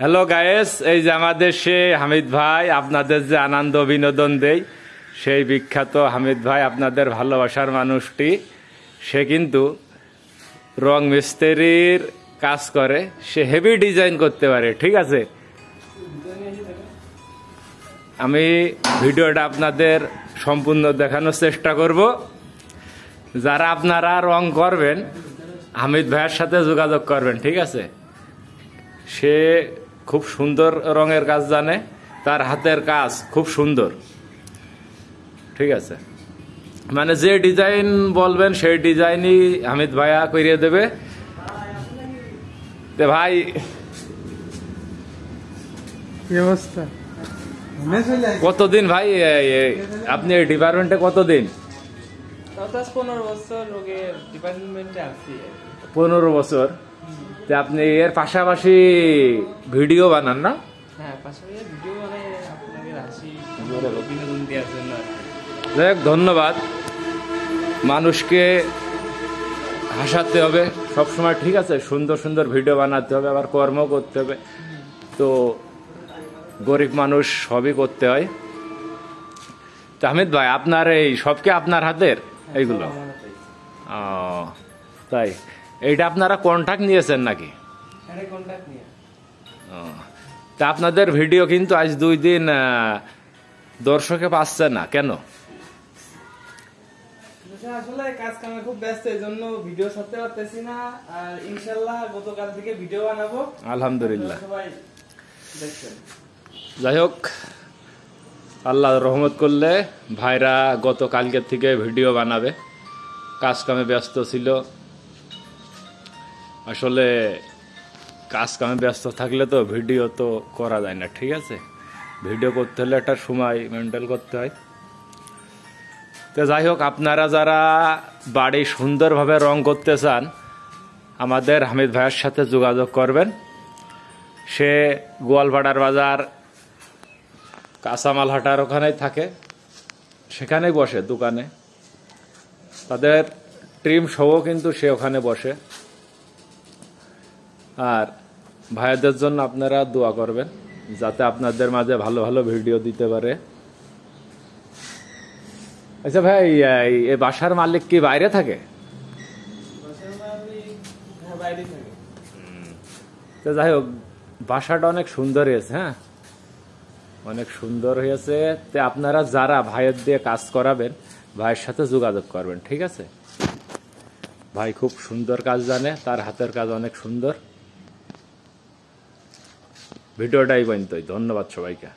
Hello guys, এই যে আমাদের সে হামিদ ভাই আপনাদের যে আনন্দ বিনোদন দেয়, সেই বিখ্যাত হামিদ ভাই, আপনাদের ভালোবাসার মানুষটি, সে কিন্তু রং মিস্ত্রির কাজ করে। সে হেভি ডিজাইন করতে পারে, ঠিক আছে। আমি ভিডিওটা আপনাদের সম্পূর্ণ দেখানোর চেষ্টা করব। যারা আপনারা রং করবেন, হামিদ ভাইয়ের সাথে যোগাযোগ করবেন, ঠিক আছে। সে খুব সুন্দর রঙের কাজ জানে, তার হাতের কাজ খুব সুন্দর, ঠিক আছে। মানে যে ডিজাইন বলবেন সেই ডিজাইনই হামিদ ভাইয়া করিয়ে দেবে। তো ভাই কি অবস্থা? কতদিন ভাই আপনি এই ডিপার্টমেন্টে কতদিন? 15 বছর ডিপার্টমেন্টে আছি। 15 বছর। তো আপনি এর পাশাপাশি ভিডিও বানান না? হ্যাঁ, পাশাপাশি ভিডিও বানাই, আপনাকে রাশি বিনোদন দেওয়ার জন্য। যাই হোক, ধন্যবাদ। মানুষকে হাসাতে হবে সবসময়, ঠিক আছে। সুন্দর সুন্দর ভিডিও বানাতে হবে, আবার কর্ম করতে হবে। তো গরিব মানুষ সবই করতে হয়। তো হামিদ ভাই, আপনার এই সবকে আপনার হাতের এইগুলো? ও তাই, এইটা আপনারা কন্ট্রাক্ট নিয়েছেন নাকি? তা আপনাদের ভিডিও কিন্তু আজ 2 দিন দর্শকে পাচ্ছে না কেন? আসলে কাজ কামে খুব ব্যস্ত, এজন্য ভিডিও ছাড়তে পারতেছি না। আর ইনশাআল্লাহ গতকাল থেকে ভিডিও বানাবো, আলহামদুলিল্লাহ। সবাই দেখছেন। যাই হোক, আল্লাহ রহমত করলে ভাইরা গতকালকের থেকে ভিডিও বানাবে। কাজ কামে ব্যস্ত ছিল। আসলে কাজ কামে ব্যস্ত থাকলে তো ভিডিও তো করা যায় না, ঠিক আছে। ভিডিও করতে হলে একটা সময় মেনটেন করতে হয়। তো যাই হোক, আপনারা যারা বাড়ি সুন্দরভাবে রং করতে চান, আমাদের হামিদ ভাইয়ের সাথে যোগাযোগ করবেন। সে গোয়ালপাড়ার বাজার কাঁচামাল হাটার ওখানেই থাকে, সেখানেই বসে দোকানে। তাদের ট্রিম শো কিন্তু সে ওখানে বসে। আর ভাইদের জন্য আপনারা দোয়া করবেন, যাতে আপনাদের মাঝে ভালো ভালো ভিডিও দিতে পারে। আচ্ছা ভাই, এই বাসার মালিক কি বাইরে থাকে? তো যাই হোক, বাসাটা অনেক সুন্দর হয়েছে। হ্যাঁ, অনেক সুন্দর হয়েছে। তো আপনারা যারা ভাইয়ের দিয়ে কাজ করাবেন, ভাইয়ের সাথে যোগাযোগ করবেন, ঠিক আছে। ভাই খুব সুন্দর কাজ জানে, তার হাতের কাজ অনেক সুন্দর। ভিডিওটাই পর্যন্তই। ধন্যবাদ সবাইকে।